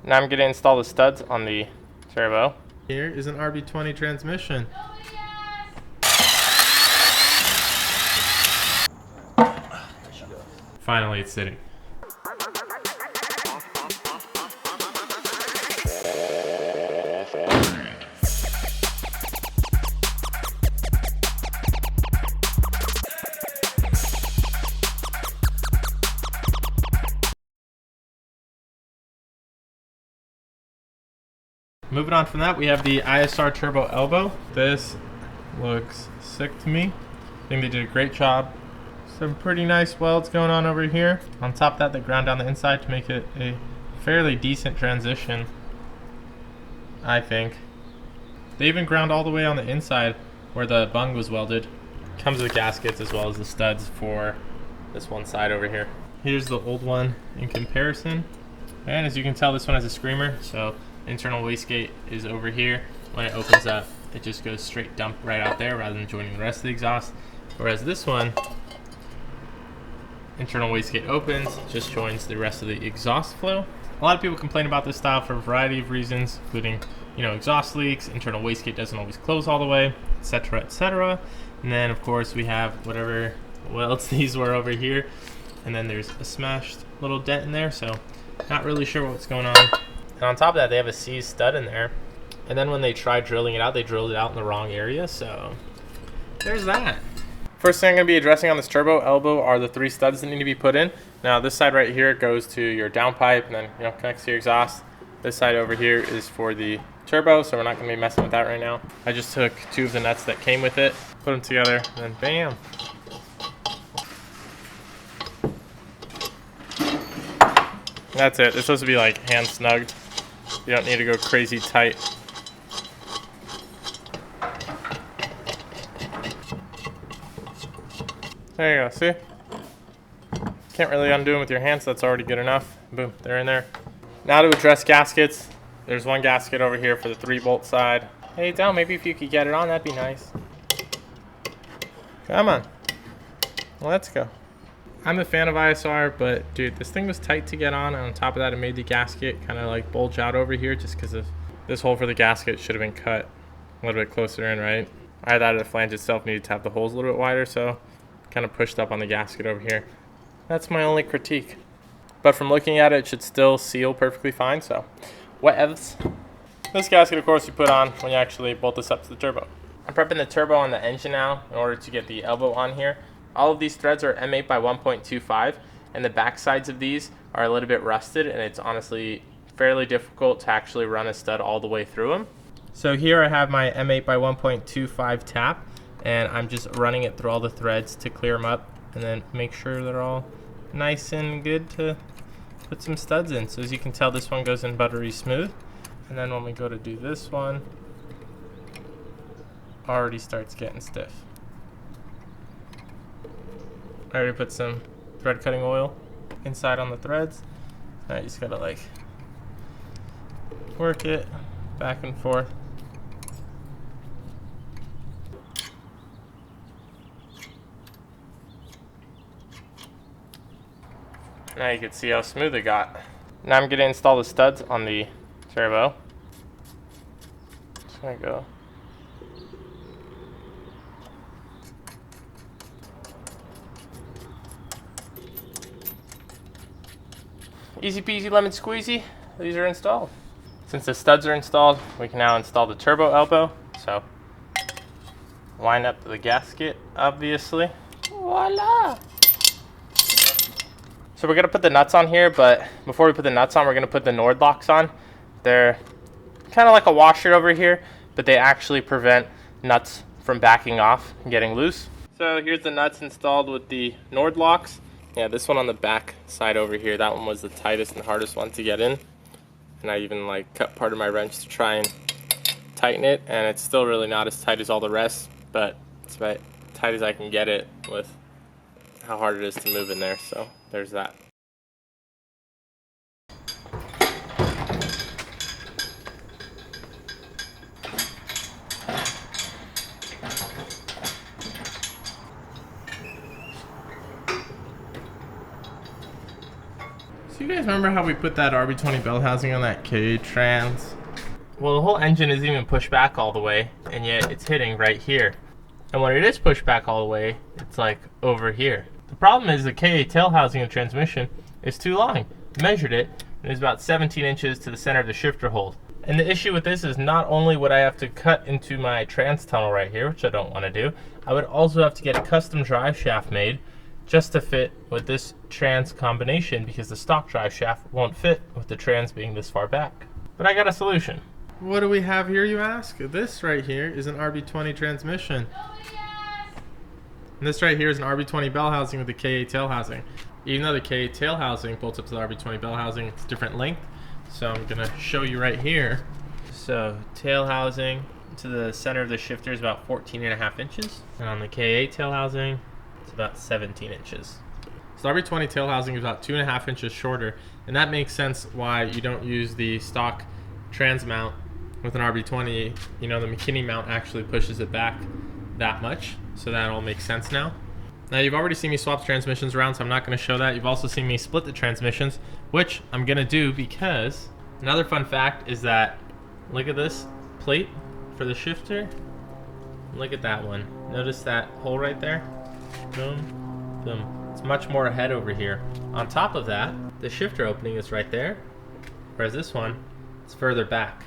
Now I'm going to install the studs on the turbo. Here is an RB20 transmission. Finally, it's sitting. Moving on from that, we have the ISR turbo elbow. This looks sick to me. I think they did a great job. Some pretty nice welds going on over here. On top of that, they ground down the inside to make it a fairly decent transition, I think. They even ground all the way on the inside where the bung was welded. Comes with gaskets as well as the studs for this one side over here. Here's the old one in comparison. And as you can tell, this one has a screamer, so internal wastegate is over here. When it opens up, it just goes straight dump right out there rather than joining the rest of the exhaust. Whereas this one, internal wastegate opens, just joins the rest of the exhaust flow. A lot of people complain about this style for a variety of reasons, including, exhaust leaks, internal wastegate doesn't always close all the way, etc., etc. And then of course we have whatever welds these were over here. And then there's a smashed little dent in there, so not really sure what's going on. And on top of that, they have a seized stud in there. And then when they tried drilling it out, they drilled it out in the wrong area, so there's that. First thing I'm going to be addressing on this turbo elbow are the 3 studs that need to be put in. Now this side right here goes to your downpipe and then connects to your exhaust. This side over here is for the turbo, so we're not going to be messing with that right now. I just took 2 of the nuts that came with it, put them together, and then bam. That's it. It's supposed to be like hand snugged. You don't need to go crazy tight. There you go, see? Can't really undo them with your hands, so that's already good enough. Boom, they're in there. Now to address gaskets. There's one gasket over here for the 3-bolt side. Hey, Del, maybe if you could get it on, that'd be nice. Come on. Let's go. I'm a fan of ISR, but dude, this thing was tight to get on, and on top of that, it made the gasket kind of like bulge out over here just because of this hole for the gasket should have been cut a little bit closer in, right? I thought the flange itself needed to have the holes a little bit wider, so kind of pushed up on the gasket over here. That's my only critique. But from looking at it, it should still seal perfectly fine, so whatevs. This gasket, of course, you put on when you actually bolt this up to the turbo. I'm prepping the turbo on the engine now in order to get the elbow on here. All of these threads are M8 by 1.25, and the back sides of these are a little bit rusted, and it's honestly fairly difficult to actually run a stud all the way through them. So here I have my M8 by 1.25 tap, and I'm just running it through all the threads to clear them up and then make sure they're all nice and good to put some studs in. So as you can tell, this one goes in buttery smooth, and then when we go to do this one, already starts getting stiff. I already put some thread cutting oil inside on the threads. Now you just gotta like work it back and forth. Now you can see how smooth it got. Now I'm gonna install the studs on the turbo. Just gonna go. Easy peasy lemon squeezy, these are installed. Since the studs are installed, we can now install the turbo elbow. So, line up the gasket, obviously. Voila! So we're gonna put the nuts on here, but before we put the nuts on, we're gonna put the Nord locks on. They're kind of like a washer over here, but they actually prevent nuts from backing off and getting loose. So here's the nuts installed with the Nord locks. Yeah, this one on the back side over here, that one was the tightest and hardest one to get in. And I even like cut part of my wrench to try and tighten it, and it's still really not as tight as all the rest, but it's about tight as I can get it with how hard it is to move in there, so there's that. So you guys remember how we put that RB20 bell housing on that K trans? Well, the whole engine isn't even pushed back all the way, and yet it's hitting right here. And when it is pushed back all the way, it's like over here. The problem is the KA tail housing of transmission is too long. I measured it, and it's about 17 inches to the center of the shifter hold. And the issue with this is not only would I have to cut into my trans tunnel right here, which I don't want to do, I would also have to get a custom drive shaft made just to fit with this trans combination, because the stock drive shaft won't fit with the trans being this far back. But I got a solution. What do we have here, you ask? This right here is an RB20 transmission. And this right here is an RB20 bell housing with the KA tail housing. Even though the KA tail housing bolts up to the RB20 bell housing, it's different length. So I'm gonna show you right here. So tail housing to the center of the shifter is about 14.5 inches. And on the KA tail housing, it's about 17 inches. So the RB20 tail housing is about 2.5 inches shorter. And that makes sense why you don't use the stock trans mount with an RB20. You know, the McKinney mount actually pushes it back that much. So that all makes sense now. Now you've already seen me swap the transmissions around, so I'm not going to show that. You've also seen me split the transmissions, which I'm going to do because another fun fact is that, look at this plate for the shifter. Look at that one. Notice that hole right there? Boom, boom. It's much more ahead over here. On top of that, the shifter opening is right there, whereas this one is further back.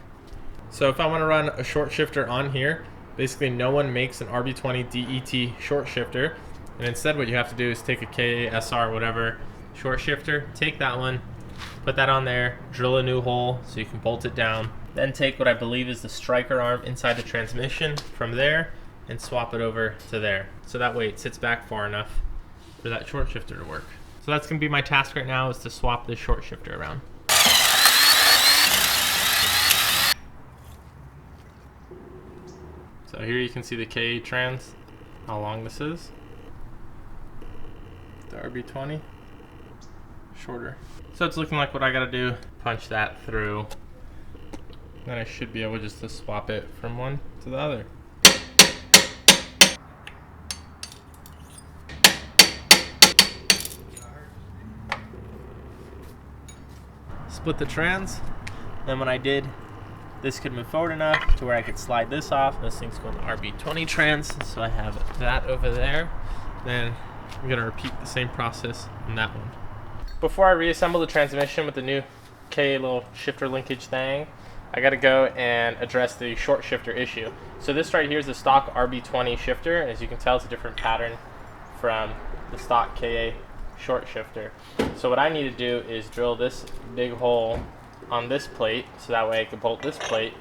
So if I want to run a short shifter on here, basically no one makes an RB20 DET short shifter, and instead what you have to do is take a KA, SR, whatever short shifter, take that one, put that on there, drill a new hole so you can bolt it down, then take what I believe is the striker arm inside the transmission from there and swap it over to there. So that way it sits back far enough for that short shifter to work. So that's gonna be my task right now, is to swap this short shifter around. So here you can see the KA trans, how long this is. The RB20, shorter. So it's looking like what I gotta do, punch that through. Then I should be able just to swap it from one to the other. Split the trans. Then when I did, this could move forward enough to where I could slide this off. This thing's called the RB20 trans, so I have that over there. Then I'm gonna repeat the same process on that one. Before I reassemble the transmission with the new K little shifter linkage thing, I gotta go and address the short shifter issue. So this right here is the stock RB20 shifter, and as you can tell, it's a different pattern from the stock KA short shifter. So what I need to do is drill this big hole on this plate, so that way I can bolt this plate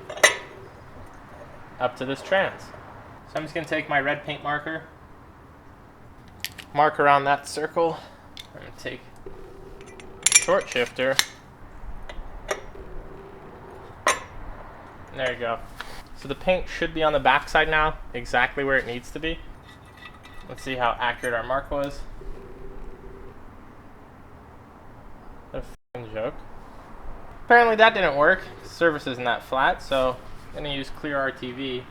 up to this trans. So I'm just gonna take my red paint marker, mark around that circle. I'm gonna take short shifter. There you go. So the paint should be on the back side now, exactly where it needs to be. Let's see how accurate our mark was. What a f***ing joke. Apparently that didn't work. The surface isn't that flat, so I'm gonna use clear RTV.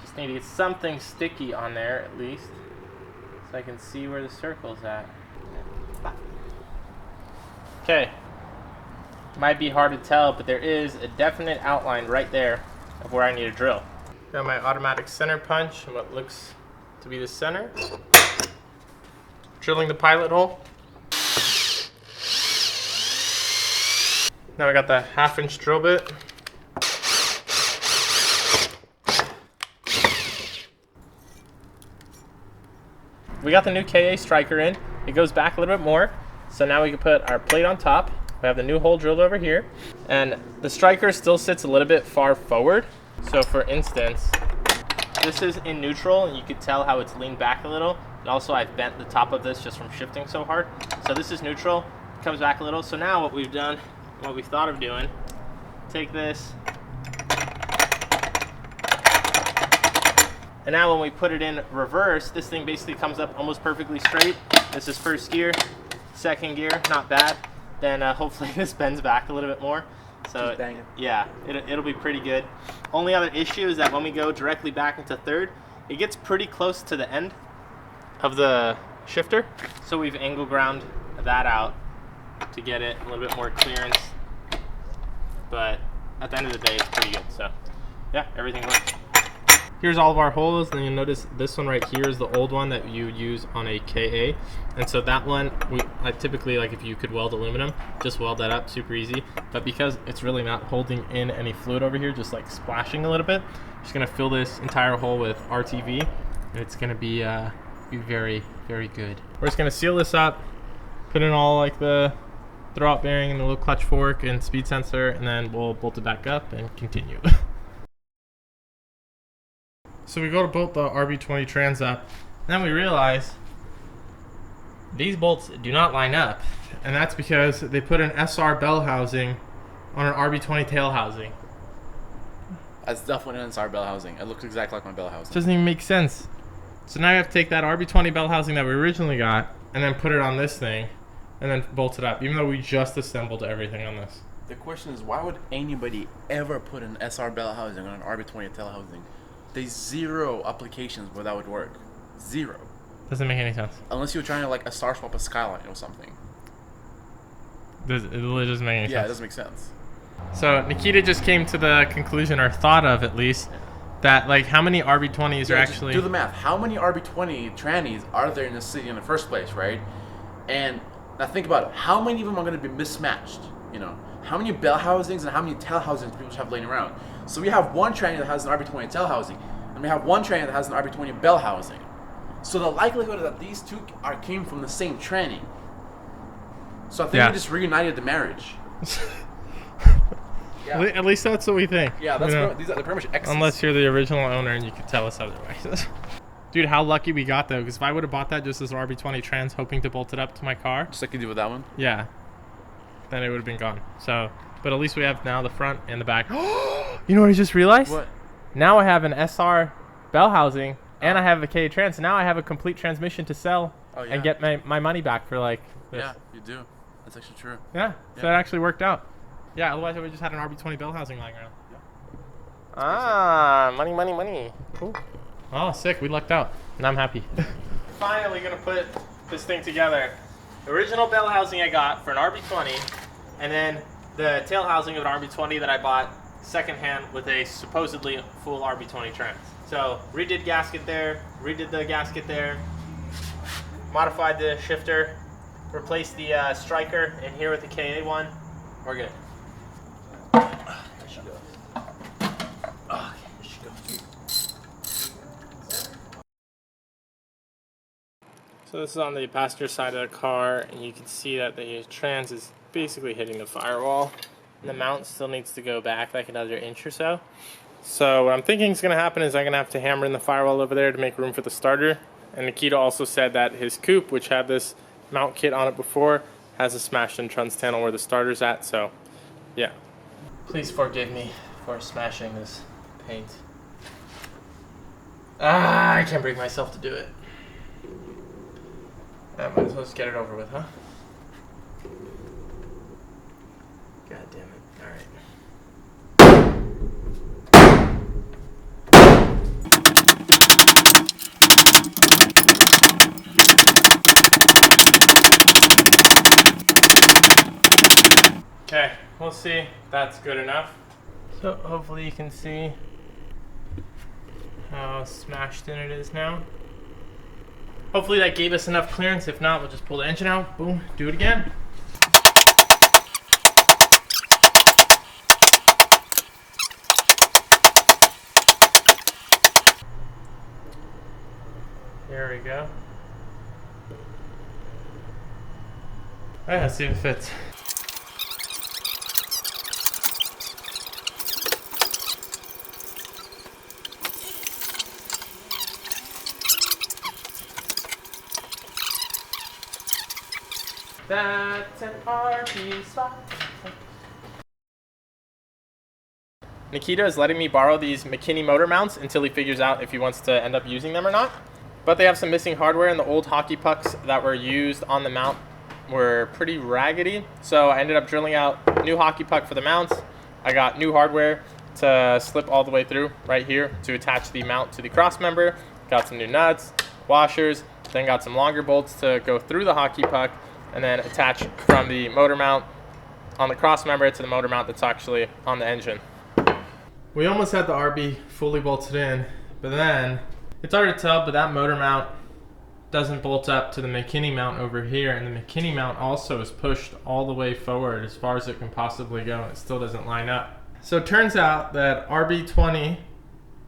Just need to get something sticky on there at least, so I can see where the circle's at. Okay. Might be hard to tell, but there is a definite outline right there of where I need to drill. Got my automatic center punch and what looks to be the center. Drilling the pilot hole. Now I got the 1/2-inch drill bit. We got the new KA striker in. It goes back a little bit more. So now we can put our plate on top. We have the new hole drilled over here. And the striker still sits a little bit far forward. So for instance, this is in neutral, and you can tell how it's leaned back a little. And also I've bent the top of this just from shifting so hard. So this is neutral, comes back a little. So now what we've done, what we thought of doing, take this, and now when we put it in reverse, this thing basically comes up almost perfectly straight. This is first gear, second gear, not bad. Then hopefully this bends back a little bit more. So yeah, it'll be pretty good. Only other issue is that when we go directly back into third, it gets pretty close to the end of the shifter. So we've angle ground that out. to get it a little bit more clearance. But at the end of the day, it's pretty good. So yeah, everything works. Here's all of our holes, and you'll notice this one right here is the old one that you would use on a KA. And so that one, I typically, like if you could weld aluminum, just weld that up, super easy. But because it's really not holding in any fluid over here, just like splashing a little bit, I'm just gonna fill this entire hole with RTV, and it's gonna be very, very good. We're just gonna seal this up, put in all like the throwout bearing and the little clutch fork and speed sensor, and then we'll bolt it back up and continue. So we go to bolt the RB20 trans up, and then we realize these bolts do not line up, and that's because they put an SR bell housing on an RB20 tail housing. That's definitely an SR bell housing. It looks exactly like my bell housing. It doesn't even make sense. So now you have to take that RB20 bell housing that we originally got and then put it on this thing and then bolt it up, even though we just assembled everything on this. The question is, why would anybody ever put an SR bell housing on an RB20 tail housing? There's zero applications where that would work. Zero. Doesn't make any sense. Unless you were trying to like a star swap a Skyline or something. It literally doesn't make any sense. Yeah, it doesn't make sense. So Nikita just came to the conclusion, or thought of at least, that like how many RB20s are actually... Do the math. How many RB20 trannies are there in the city in the first place, right? And now think about it. How many of them are going to be mismatched? You know, how many bell housings and how many tail housings people have laying around? So we have one tranny that has an RB20 tail housing, and we have one tranny that has an RB20 bell housing. So the likelihood that these two came from the same tranny. So I think we just reunited the marriage. Yeah. At least that's what we think. Yeah, that's they're pretty much exes. Unless you're the original owner and you could tell us otherwise. Dude, how lucky we got though, because if I would have bought that just as RB20 trans, hoping to bolt it up to my car, just like you did with that one. Yeah, then it would have been gone. So, but at least we have now the front and the back. You know what I just realized? What? Now I have an SR bell housing and I have a K trans. Now I have a complete transmission to sell and get my money back for like this. Yeah, you do. That's actually true. Yeah, so that actually worked out. Yeah, otherwise I would just had an RB20 bell housing lying around. Yeah. Money, money, money. Cool. Oh, sick. We lucked out. And I'm happy. Finally gonna put this thing together. The original bell housing I got for an RB20, and then the tail housing of an RB20 that I bought secondhand with a supposedly full RB20 trans. So redid gasket there, redid the gasket there, modified the shifter, replaced the striker in here with the KA one. We're good. There she goes. Okay, there she goes. So this is on the passenger side of the car, and you can see that the trans is basically hitting the firewall. And the mount still needs to go back like another inch or so. So what I'm thinking is going to happen is I'm going to have to hammer in the firewall over there to make room for the starter. And Nikita also said that his coupe, which had this mount kit on it before, has a smashed in trans tunnel where the starter's at. So yeah. Please forgive me for smashing this paint. I can't bring myself to do it. I might as well just get it over with, huh? God damn it. Alright. Okay, we'll see if that's good enough. So hopefully you can see how smashed in it is now. Hopefully that gave us enough clearance. If not, we'll just pull the engine out, boom, do it again. There we go. Alright, let's see if it fits. That's an RB spot. Nikita is letting me borrow these McKinney motor mounts until he figures out if he wants to end up using them or not. But they have some missing hardware, and the old hockey pucks that were used on the mount were pretty raggedy. So I ended up drilling out a new hockey puck for the mounts. I got new hardware to slip all the way through right here to attach the mount to the cross member. Got some new nuts, washers, then got some longer bolts to go through the hockey puck. and then attach from the motor mount on the cross member to the motor mount that's actually on the engine. We almost had the RB fully bolted in, but then it's hard to tell, but that motor mount doesn't bolt up to the McKinney mount over here, and the McKinney mount also is pushed all the way forward as far as it can possibly go, and it still doesn't line up. So it turns out that RB20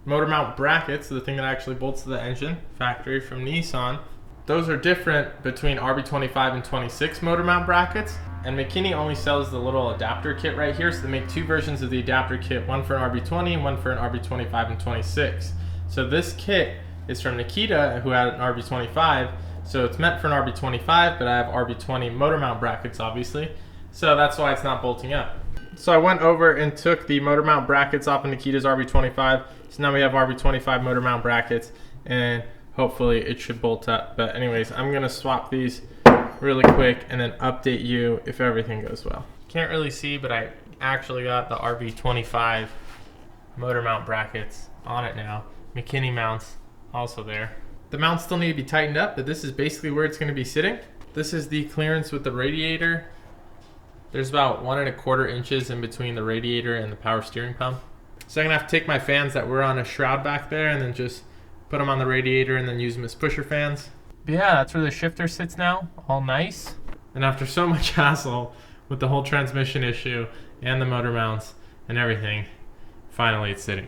motor mount brackets, the thing that actually bolts to the engine, factory from Nissan, those are different between RB25 and 26 motor mount brackets, and McKinney only sells the little adapter kit right here, so they make two versions of the adapter kit, one for an RB20 and one for an RB25 and 26. So this kit is from Nikita, who had an RB25, so it's meant for an RB25, but I have RB20 motor mount brackets, obviously, so that's why it's not bolting up. So I went over and took the motor mount brackets off of Nikita's RB25, so now we have RB25 motor mount brackets, and hopefully it should bolt up. But anyways, I'm gonna swap these really quick and then update you if everything goes well. Can't really see, but I actually got the RB25 motor mount brackets on it now. McKinney mounts also there. The mounts still need to be tightened up, but this is basically where it's gonna be sitting. This is the clearance with the radiator. There's about 1¼ inches in between the radiator and the power steering pump. So I'm gonna have to take my fans that were on a shroud back there and then just put them on the radiator and then use them as pusher fans. But yeah, that's where the shifter sits now, all nice. And after so much hassle with the whole transmission issue and the motor mounts and everything, finally it's sitting.